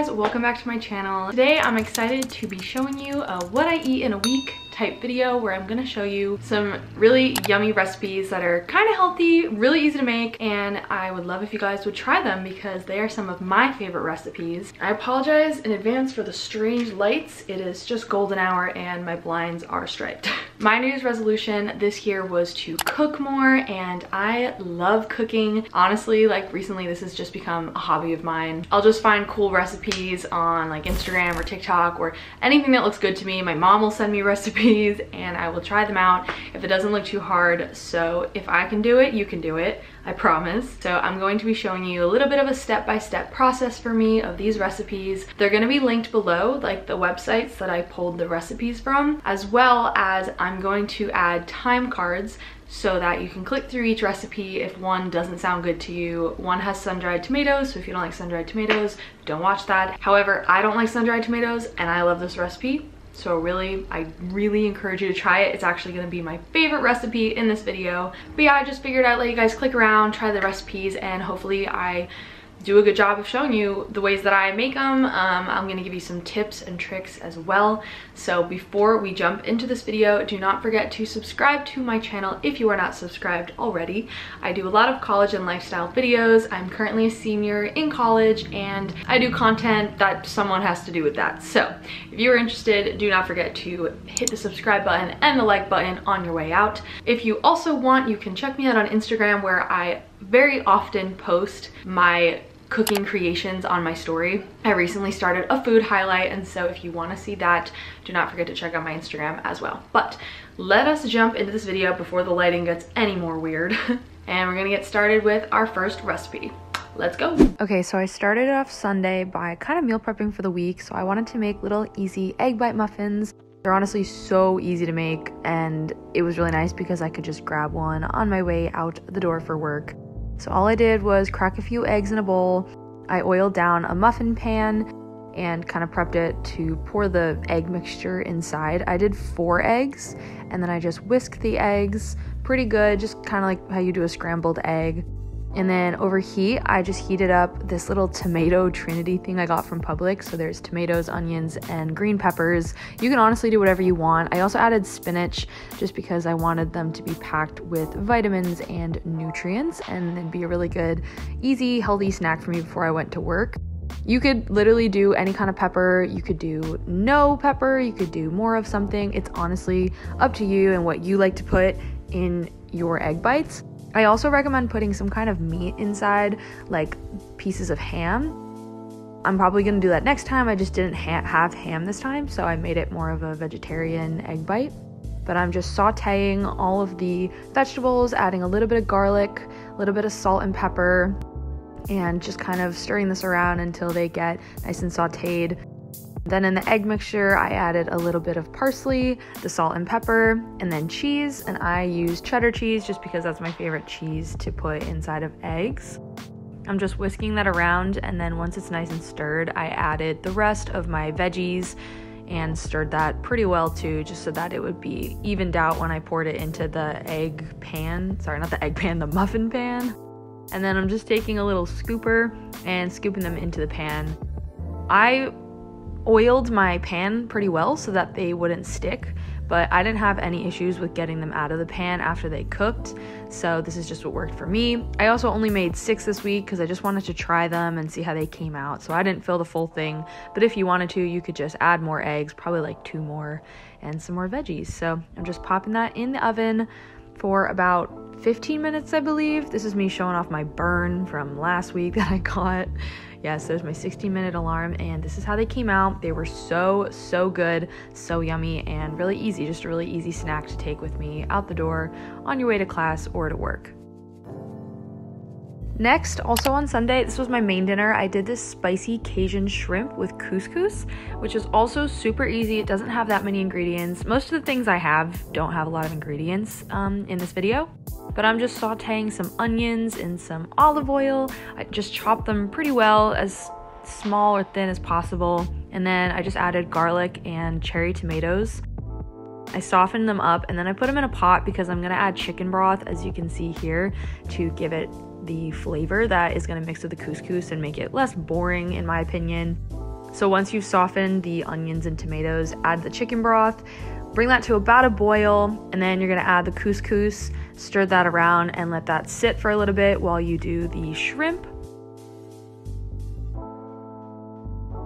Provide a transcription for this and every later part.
guys, welcome back to my channel. Today I'm excited to be showing you a what I eat in a week type video where I'm gonna show you some really yummy recipes that are kind of healthy, really easy to make, and I would love if you guys would try them because they are some of my favorite recipes. I apologize in advance for the strange lights. It is just golden hour and my blinds are striped. My New Year's resolution this year was to cook more, and I love cooking. Honestly, like recently this has just become a hobby of mine. I'll just find cool recipes on like Instagram or TikTok or anything that looks good to me. My mom will send me recipes and I will try them out if it doesn't look too hard. So if I can do it, you can do it, I promise. So I'm going to be showing you a little bit of a step-by-step process for me of these recipes. They're going to be linked below, like the websites that I pulled the recipes from, as well as I'm going to add time cards so that you can click through each recipe if one doesn't sound good to you. One has sun-dried tomatoes, so if you don't like sun-dried tomatoes, don't watch that. However, I don't like sun-dried tomatoes and I love this recipe. So I really encourage you to try it. It's actually gonna be my favorite recipe in this video. But yeah, I just figured I'd let you guys click around, try the recipes, and hopefully I do a good job of showing you the ways that I make them. I'm gonna give you some tips and tricks as well. So before we jump into this video, do not forget to subscribe to my channel if you are not subscribed already. I do a lot of college and lifestyle videos. I'm currently a senior in college and I do content that someone has to do with that. So if you're interested, do not forget to hit the subscribe button and the like button on your way out. If you also want, you can check me out on Instagram where I very often post my cooking creations on my story. I recently started a food highlight, and so if you want to see that, do not forget to check out my Instagram as well. But let us jump into this video before the lighting gets any more weird. And we're gonna get started with our first recipe. Let's go. Okay, so I started off Sunday by kind of meal prepping for the week. So I wanted to make little easy egg bite muffins. They're honestly so easy to make, and it was really nice because I could just grab one on my way out the door for work. So all I did was crack a few eggs in a bowl. I oiled down a muffin pan and kind of prepped it to pour the egg mixture inside. I did 4 eggs and then I just whisked the eggs pretty good, just kind of like how you do a scrambled egg. And then over heat, I just heated up this little tomato trinity thing I got from Publix. So there's tomatoes, onions, and green peppers. You can honestly do whatever you want. I also added spinach just because I wanted them to be packed with vitamins and nutrients and it'd be a really good, easy, healthy snack for me before I went to work. You could literally do any kind of pepper. You could do no pepper. You could do more of something. It's honestly up to you and what you like to put in your egg bites. I also recommend putting some kind of meat inside, like pieces of ham. I'm probably gonna do that next time. I just didn't have ham this time, so I made it more of a vegetarian egg bite. But I'm just sauteing all of the vegetables, adding a little bit of garlic, a little bit of salt and pepper, and just kind of stirring this around until they get nice and sauteed. Then in the egg mixture, I added a little bit of parsley, the salt and pepper, and then cheese. And I use cheddar cheese just because that's my favorite cheese to put inside of eggs. I'm just whisking that around, and then once it's nice and stirred, I added the rest of my veggies and stirred that pretty well too, just so that it would be evened out when I poured it into the egg pan. Sorry, not the egg pan, the muffin pan. And then I'm just taking a little scooper and scooping them into the pan. I oiled my pan pretty well so that they wouldn't stick, but I didn't have any issues with getting them out of the pan after they cooked, so this is just what worked for me. I also only made 6 this week because I just wanted to try them and see how they came out, so I didn't fill the full thing, but if you wanted to, you could just add more eggs, probably like 2 more, and some more veggies. So I'm just popping that in the oven for about 15 minutes, I believe. This is me showing off my burn from last week that I got. Yes, there's my 16-minute alarm, and this is how they came out. They were so good, so yummy, and really easy. Just a really easy snack to take with me out the door on your way to class or to work. Next, also on Sunday, this was my main dinner. I did this spicy Cajun shrimp with couscous, which is also super easy. It doesn't have that many ingredients. Most of the things I have don't have a lot of ingredients in this video, but I'm just sauteing some onions in some olive oil. I just chopped them pretty well, as small or thin as possible, and then I just added garlic and cherry tomatoes. I softened them up, and then I put them in a pot because I'm gonna add chicken broth, as you can see here, to give it the flavor that is going to mix with the couscous and make it less boring, in my opinion. So once you've softened the onions and tomatoes, add the chicken broth, bring that to about a boil, and then you're gonna add the couscous, stir that around, and let that sit for a little bit while you do the shrimp.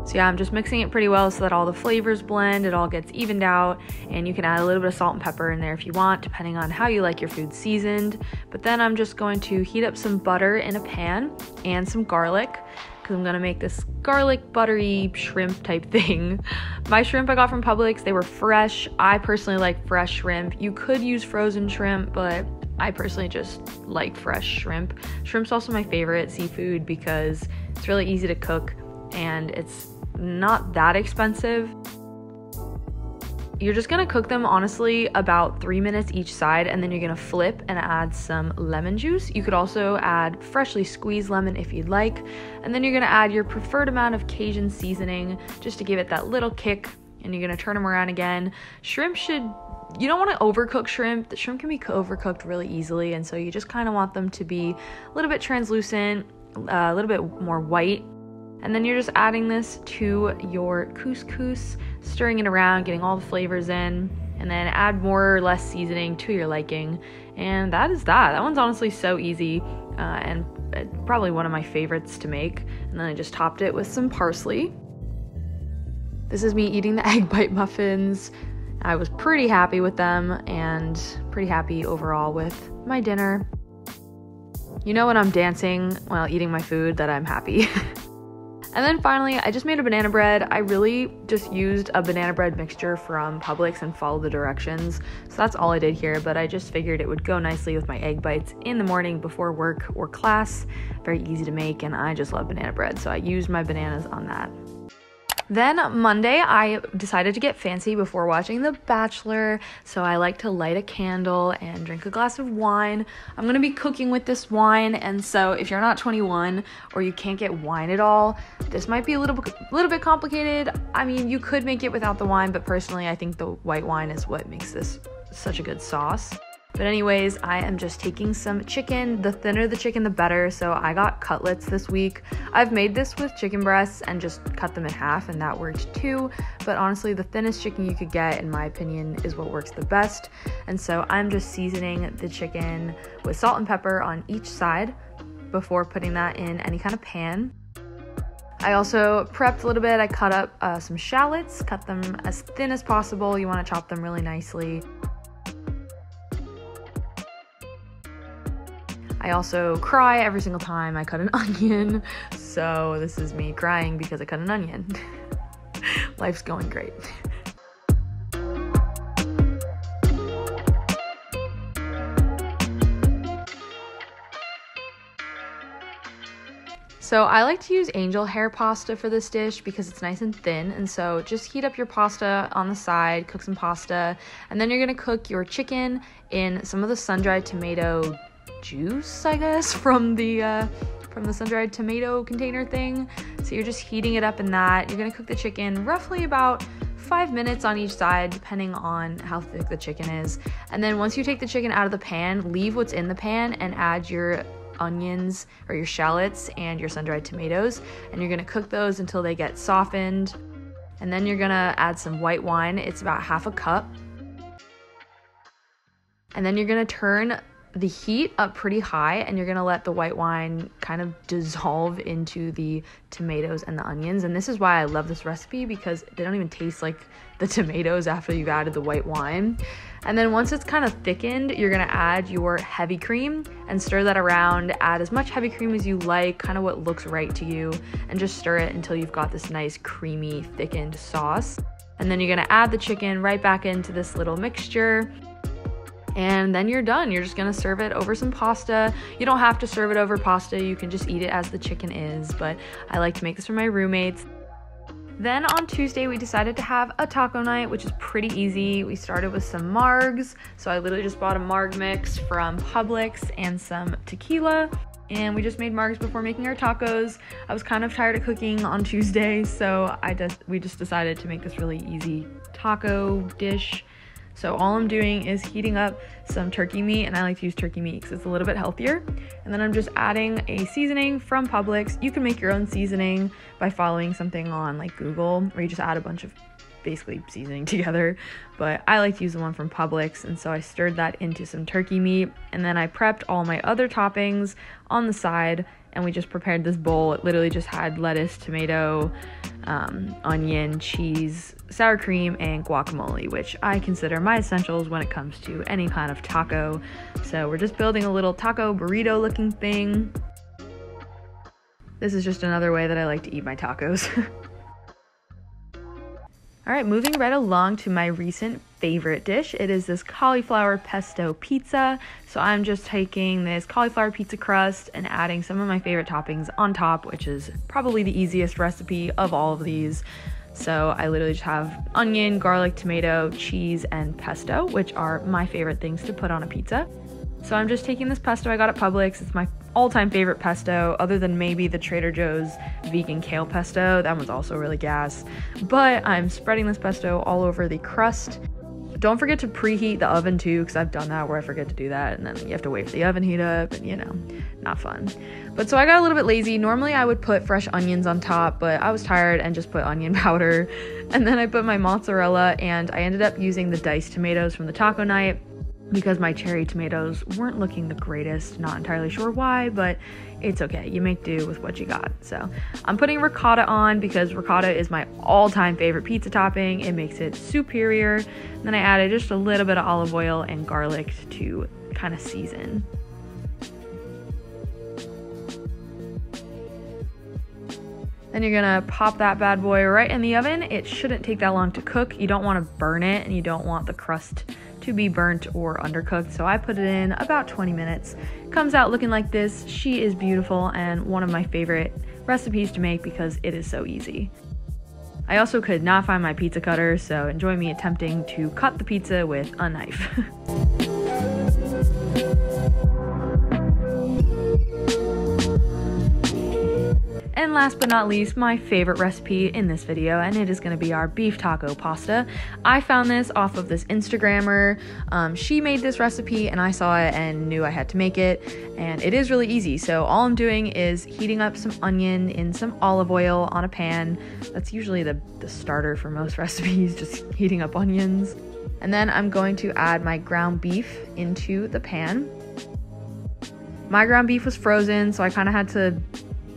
So yeah, I'm just mixing it pretty well so that all the flavors blend, it all gets evened out, and you can add a little bit of salt and pepper in there if you want, depending on how you like your food seasoned. But then I'm just going to heat up some butter in a pan and some garlic, because I'm gonna make this garlic buttery shrimp type thing. My shrimp I got from Publix, they were fresh. I personally like fresh shrimp. You could use frozen shrimp, but I personally just like fresh shrimp. Shrimp's also my favorite seafood because it's really easy to cook and it's not that expensive. You're just gonna cook them honestly about 3 minutes each side, and then you're gonna flip and add some lemon juice. You could also add freshly squeezed lemon if you'd like, and then you're gonna add your preferred amount of Cajun seasoning just to give it that little kick, and you're gonna turn them around again. You don't want to overcook shrimp. The shrimp can be overcooked really easily, and so you just kind of want them to be a little bit translucent, a little bit more white. And then you're just adding this to your couscous, stirring it around, getting all the flavors in, and then add more or less seasoning to your liking. And that is that. That one's honestly so easy and probably one of my favorites to make. And then I just topped it with some parsley. This is me eating the egg bite muffins. I was pretty happy with them and pretty happy overall with my dinner. You know when I'm dancing while eating my food that I'm happy. And then finally, I just made a banana bread. I really just used a banana bread mixture from Publix and followed the directions. So that's all I did here, but I just figured it would go nicely with my egg bites in the morning before work or class. Very easy to make, and I just love banana bread, so I used my bananas on that. Then Monday, I decided to get fancy before watching The Bachelor, so I like to light a candle and drink a glass of wine. I'm gonna be cooking with this wine, and so if you're not 21 or you can't get wine at all, this might be a little bit complicated. I mean, you could make it without the wine, but personally, I think the white wine is what makes this such a good sauce. But anyways, I am just taking some chicken. The thinner the chicken, the better. So I got cutlets this week. I've made this with chicken breasts and just cut them in half, and that worked too. But honestly, the thinnest chicken you could get, in my opinion, is what works the best. And so I'm just seasoning the chicken with salt and pepper on each side before putting that in any kind of pan. I also prepped a little bit. I cut up some shallots, cut them as thin as possible. You want to chop them really nicely. I also cry every single time I cut an onion, so this is me crying because I cut an onion. Life's going great. So I like to use angel hair pasta for this dish because it's nice and thin, and so just heat up your pasta on the side, cook some pasta, and then you're gonna cook your chicken in some of the sun-dried tomato juice, I guess, from the sun-dried tomato container thing. So you're just heating it up in that. You're gonna cook the chicken roughly about 5 minutes on each side, depending on how thick the chicken is. And then once you take the chicken out of the pan, leave what's in the pan and add your onions or your shallots and your sun-dried tomatoes, and you're gonna cook those until they get softened. And then you're gonna add some white wine. It's about half a cup. And then you're gonna turn the heat up pretty high, and you're gonna let the white wine kind of dissolve into the tomatoes and the onions. And this is why I love this recipe, because they don't even taste like the tomatoes after you've added the white wine. And then once it's kind of thickened, you're gonna add your heavy cream and stir that around. Add as much heavy cream as you like, kind of what looks right to you, and just stir it until you've got this nice creamy thickened sauce. And then you're gonna add the chicken right back into this little mixture. And then you're done. You're just gonna serve it over some pasta. You don't have to serve it over pasta. You can just eat it as the chicken is, but I like to make this for my roommates. Then on Tuesday, we decided to have a taco night, which is pretty easy. We started with some margs. So I literally just bought a marg mix from Publix and some tequila, and we just made margs before making our tacos. I was kind of tired of cooking on Tuesday, so we just decided to make this really easy taco dish. So all I'm doing is heating up some turkey meat, and I like to use turkey meat because it's a little bit healthier. And then I'm just adding a seasoning from Publix. You can make your own seasoning by following something on like Google, where you just add a bunch of basically seasoning together, but I like to use the one from Publix. And so I stirred that into some turkey meat, and then I prepped all my other toppings on the side, and we just prepared this bowl. It literally just had lettuce, tomato, onion, cheese, sour cream, and guacamole, which I consider my essentials when it comes to any kind of taco. So we're just building a little taco burrito looking thing. This is just another way that I like to eat my tacos. All right, moving right along to my recent favorite dish. It is this cauliflower pesto pizza. So I'm just taking this cauliflower pizza crust and adding some of my favorite toppings on top, which is probably the easiest recipe of all of these. So I literally just have onion, garlic, tomato, cheese, and pesto, which are my favorite things to put on a pizza. So I'm just taking this pesto I got at Publix. It's my all-time favorite pesto, other than maybe the Trader Joe's vegan kale pesto. That one's also really gas. But I'm spreading this pesto all over the crust. Don't forget to preheat the oven too, because I've done that where I forget to do that, and then you have to wait for the oven heat up, and you know, not fun. But so I got a little bit lazy. Normally I would put fresh onions on top, but I was tired and just put onion powder. And then I put my mozzarella, and I ended up using the diced tomatoes from the taco night, because my cherry tomatoes weren't looking the greatest. Not entirely sure why, but it's okay. You make do with what you got. So I'm putting ricotta on because ricotta is my all-time favorite pizza topping. It makes it superior. And then I added just a little bit of olive oil and garlic to kind of season. Then you're gonna pop that bad boy right in the oven. It shouldn't take that long to cook. You don't want to burn it, and you don't want the crust to be burnt or undercooked. So I put it in about 20 minutes. Comes out looking like this. She is beautiful and one of my favorite recipes to make because it is so easy. I also could not find my pizza cutter, so enjoy me attempting to cut the pizza with a knife. And last but not least, my favorite recipe in this video, and it is going to be our beef taco pasta. I found this off of this Instagrammer. She made this recipe and I saw it and knew I had to make it, and it is really easy. So all I'm doing is heating up some onion in some olive oil on a pan. That's usually the starter for most recipes, just heating up onions. And then I'm going to add my ground beef into the pan. My ground beef was frozen, so I kind of had to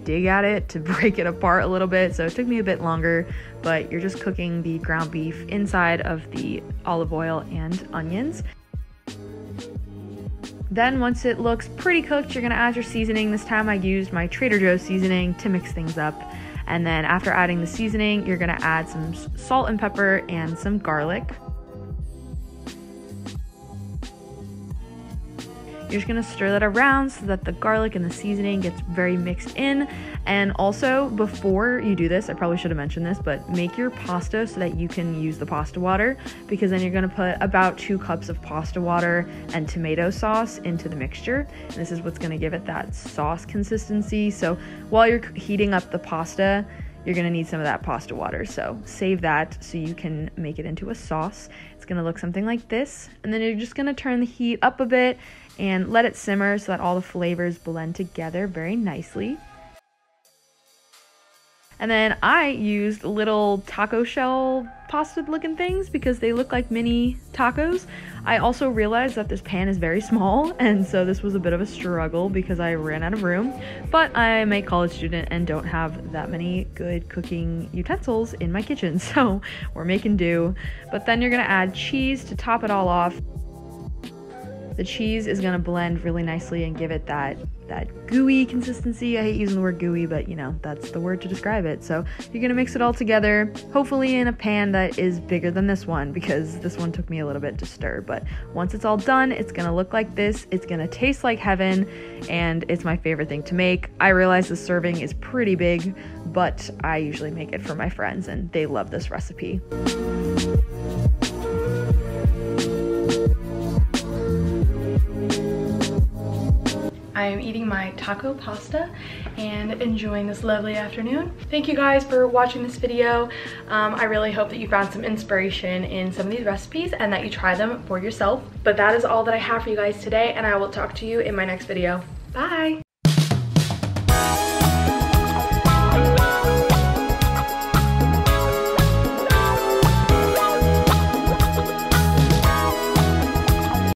dig at it to break it apart a little bit, so it took me a bit longer, but you're just cooking the ground beef inside of the olive oil and onions. Then once it looks pretty cooked, you're gonna add your seasoning. This time I used my Trader Joe's seasoning to mix things up. And then after adding the seasoning, you're gonna add some salt and pepper and some garlic. You're just gonna stir that around so that the garlic and the seasoning gets very mixed in. And also, before you do this, I probably should have mentioned this, but make your pasta so that you can use the pasta water, because then you're gonna put about 2 cups of pasta water and tomato sauce into the mixture. And this is what's gonna give it that sauce consistency. So while you're heating up the pasta, you're gonna need some of that pasta water. So save that so you can make it into a sauce. It's gonna look something like this. And then you're just gonna turn the heat up a bit and let it simmer so that all the flavors blend together very nicely. And then I used little taco shell pasta looking things because they look like mini tacos. I also realized that this pan is very small, and so this was a bit of a struggle because I ran out of room. But I'm a college student and don't have that many good cooking utensils in my kitchen, so we're making do. But then you're gonna add cheese to top it all off. The cheese is gonna blend really nicely and give it that gooey consistency. I hate using the word gooey, but you know, that's the word to describe it. So you're gonna mix it all together, hopefully in a pan that is bigger than this one, because this one took me a little bit to stir. But once it's all done, it's gonna look like this. It's gonna taste like heaven, and it's my favorite thing to make. I realize the serving is pretty big, but I usually make it for my friends and they love this recipe. I I'm eating my taco pasta and enjoying this lovely afternoon. Thank you guys for watching this video. I really hope that you found some inspiration in some of these recipes and that you try them for yourself. But that is all that I have for you guys today, and I will talk to you in my next video. Bye!